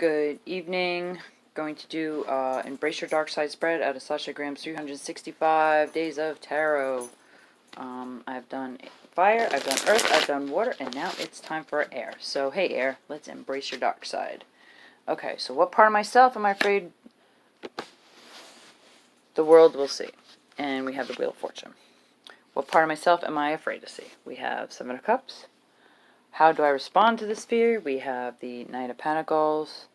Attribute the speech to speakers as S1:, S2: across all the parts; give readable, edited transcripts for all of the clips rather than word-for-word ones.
S1: Good evening. Going to do Embrace Your Darkside spread out of Sasha Graham's 365 Days of Tarot. I've done fire, I've done earth, I've done water, and now it's time for air. So, hey air, let's embrace your dark side. Okay, so what part of myself am I afraid the world will see? And we have the Wheel of Fortune. What part of myself am I afraid to see? We have Seven of Cups. How do I respond to this fear? We have the Knight of Pentacles.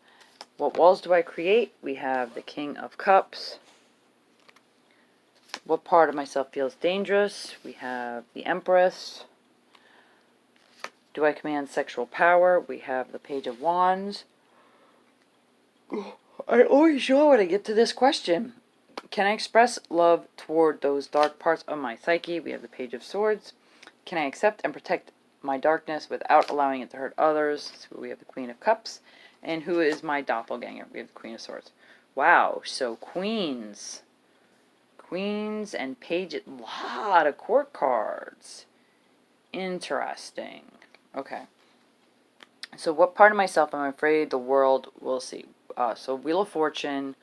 S1: What walls do I create? We have the King of Cups. What part of myself feels dangerous? We have the Empress. Do I command sexual power? We have the Page of Wands. I always yawn when I get to this question. Can I express love toward those dark parts of my psyche? We have the Page of Swords. Can I accept and protect my darkness without allowing it to hurt others? So we have the Queen of Cups. And who is my doppelganger? We have the Queen of Swords. Wow, so Queens. Queens and Page, a lot of court cards. Interesting. Okay. So what part of myself am I afraid the world will see? So Wheel of Fortune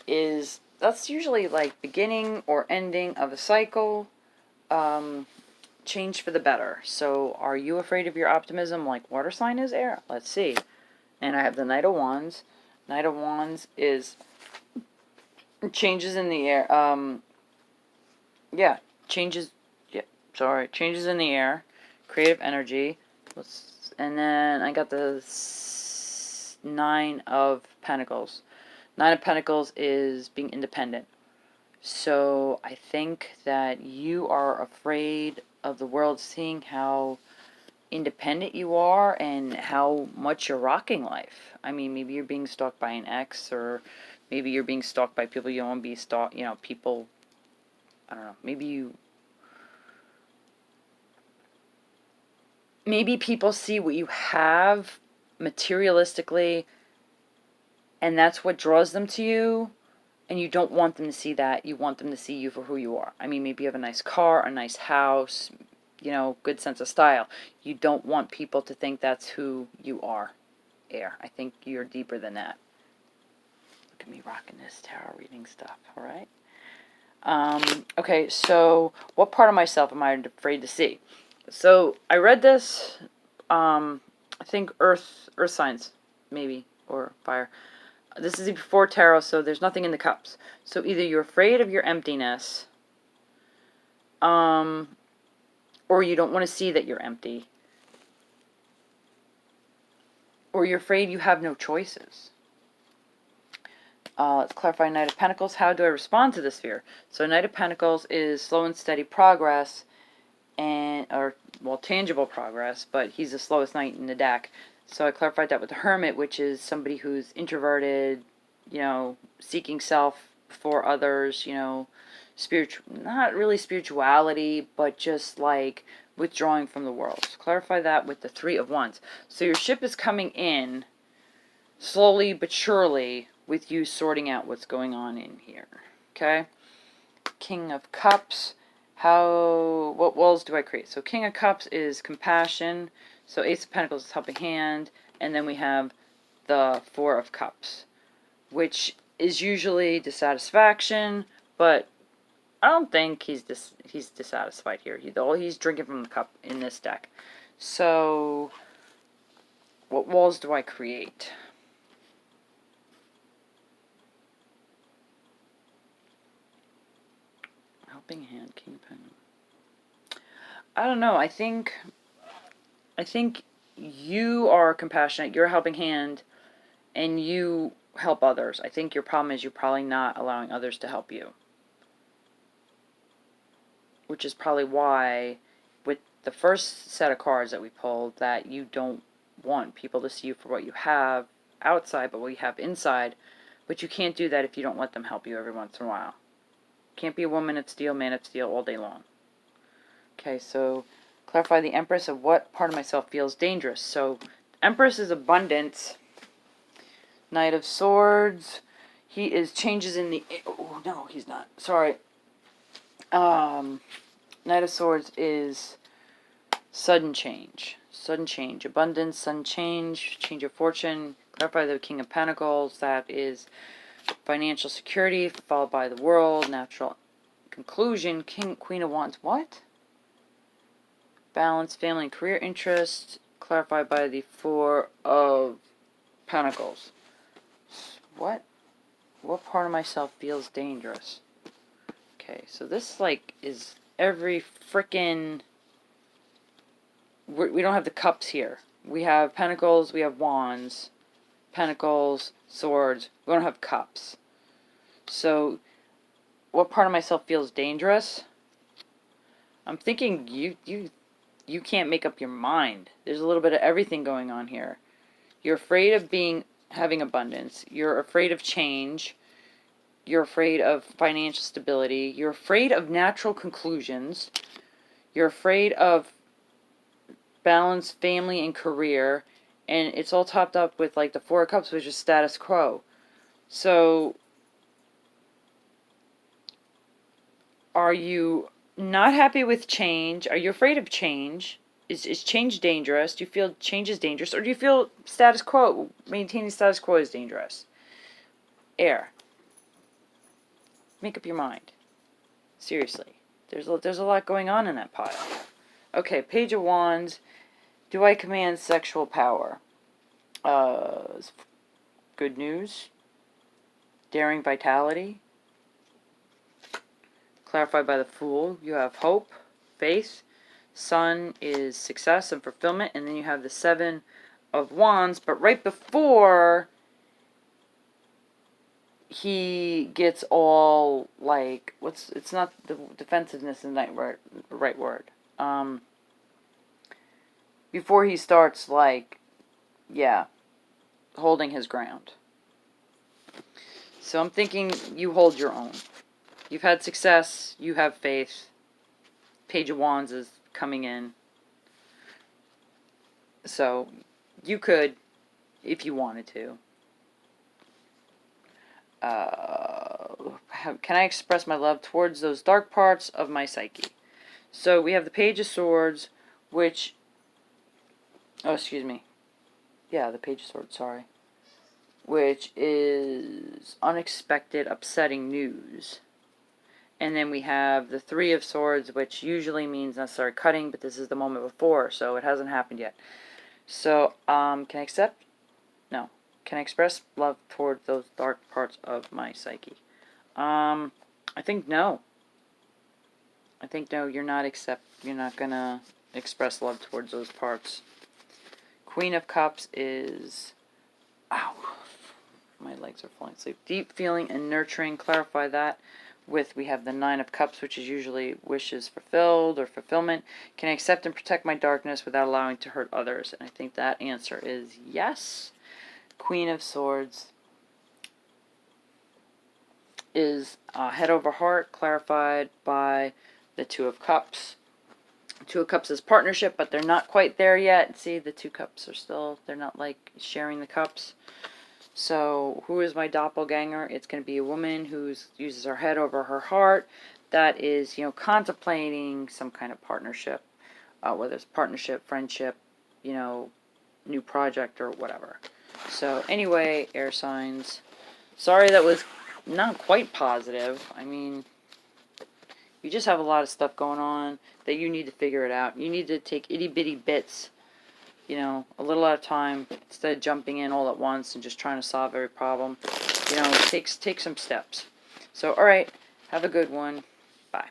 S1: is, that's usually like beginning or ending of a cycle. Change for the better. So are you afraid of your optimism like water sign is air? Let's see. And I have the Knight of Wands. Knight of Wands is changes in the air. Changes in the air. Creative energy. And then I got the Nine of Pentacles. Nine of Pentacles is being independent. So I think that you are afraid of the world seeing how independent you are and how much you're rocking life. I mean, maybe you're being stalked by an ex, or maybe you're being stalked by people you don't want to be stalked, people, I don't know, maybe people see what you have materialistically, and that's what draws them to you, and you don't want them to see that. You want them to see you for who you are. I mean, maybe you have a nice car, a nice house, good sense of style. You don't want people to think that's who you are, air. I think you're deeper than that. Look at me rocking this tarot reading stuff, all right? Okay, so what part of myself am I afraid to see? So I read this, I think earth signs, maybe, or fire. This is before tarot, so there's nothing in the cups. So either you're afraid of your emptiness, or you don't want to see that you're empty, or you're afraid you have no choices. Let's clarify Knight of Pentacles. How do I respond to this fear? So Knight of Pentacles is slow and steady progress, tangible progress, but he's the slowest knight in the deck. So I clarified that with the Hermit, which is somebody who's introverted, seeking self before others, not really spirituality, but just like withdrawing from the world. So clarify that with the Three of Wands. So your ship is coming in slowly but surely with you sorting out what's going on in here. Okay? King of Cups. What walls do I create? So King of Cups is compassion. So Ace of Pentacles is helping hand. And then we have the Four of Cups, which is usually dissatisfaction, but I don't think he's dissatisfied here. He's drinking from the cup in this deck. So what walls do I create? Helping hand, King of Pentacles. I don't know. I think you are compassionate. You're a helping hand, and you help others. I think your problem is you're probably not allowing others to help you, which is probably why with the first set of cards that we pulled that you don't want people to see you for what you have outside, but what you have inside. But you can't do that if you don't let them help you every once in a while. Can't be a woman of steel, man of steel all day long. Okay, so clarify the Empress of what part of myself feels dangerous. So Empress is abundance. Knight of Swords. He is changes in the... Oh, no, he's not. Sorry. Knight of Swords is sudden change. Sudden change. Abundance, sudden change, change of fortune, Clarify the King of Pentacles. That is financial security, followed by the world, natural conclusion, Queen of Wands. What? Balance, family, and career interests. Clarified by the Four of Pentacles. What? What part of myself feels dangerous? Okay, so this, like, is every frickin'... We don't have the cups here. We have pentacles, we have wands, pentacles, swords. We don't have cups. So, what part of myself feels dangerous? I'm thinking you can't make up your mind. There's a little bit of everything going on here. You're afraid of having abundance. You're afraid of change. You're afraid of financial stability. You're afraid of natural conclusions. You're afraid of balance, family, and career. And it's all topped up with, like, the Four of Cups, which is status quo. So, are you not happy with change? Are you afraid of change? Is change dangerous? Do you feel change is dangerous? Or do you feel status quo, maintaining status quo is dangerous? Air. Make up your mind. Seriously. There's a lot going on in that pile. Okay, Page of Wands. Do I command sexual power? Good news. Daring vitality. Clarified by the Fool. You have hope, faith. Sun is success and fulfillment. And then you have the Seven of Wands. But right before he gets all, like, it's not the defensiveness in that right word. Before he starts, like, yeah, holding his ground. So I'm thinking you hold your own. You've had success. You have faith. Page of Wands is coming in. So you could, if you wanted to. Can I express my love towards those dark parts of my psyche? So we have the Page of Swords, which... Oh, excuse me. Yeah, the Page of Swords, sorry. Which is unexpected, upsetting news. And then we have the Three of Swords, which usually means necessary cutting, but this is the moment before, so it hasn't happened yet. So, can I accept? No. Can I express love towards those dark parts of my psyche? I think no. I think no, you're not gonna express love towards those parts. Queen of Cups is... Ow. My legs are falling asleep. Deep feeling and nurturing. Clarify that with, we have the Nine of Cups, which is usually wishes fulfilled or fulfillment. Can I accept and protect my darkness without allowing to hurt others? And I think that answer is yes. Queen of Swords is head over heart, clarified by the Two of Cups. Two of Cups is partnership, but they're not quite there yet. See, the Two Cups are still, they're not like sharing the cups. So, who is my doppelganger? It's going to be a woman who uses her head over her heart. That is, contemplating some kind of partnership, whether it's partnership, friendship, new project or whatever. So, anyway, air signs. Sorry that was not quite positive. I mean, you just have a lot of stuff going on that you need to figure it out. You need to take itty-bitty bits, a little at a time, instead of jumping in all at once and just trying to solve every problem. Take some steps. So, alright, have a good one. Bye.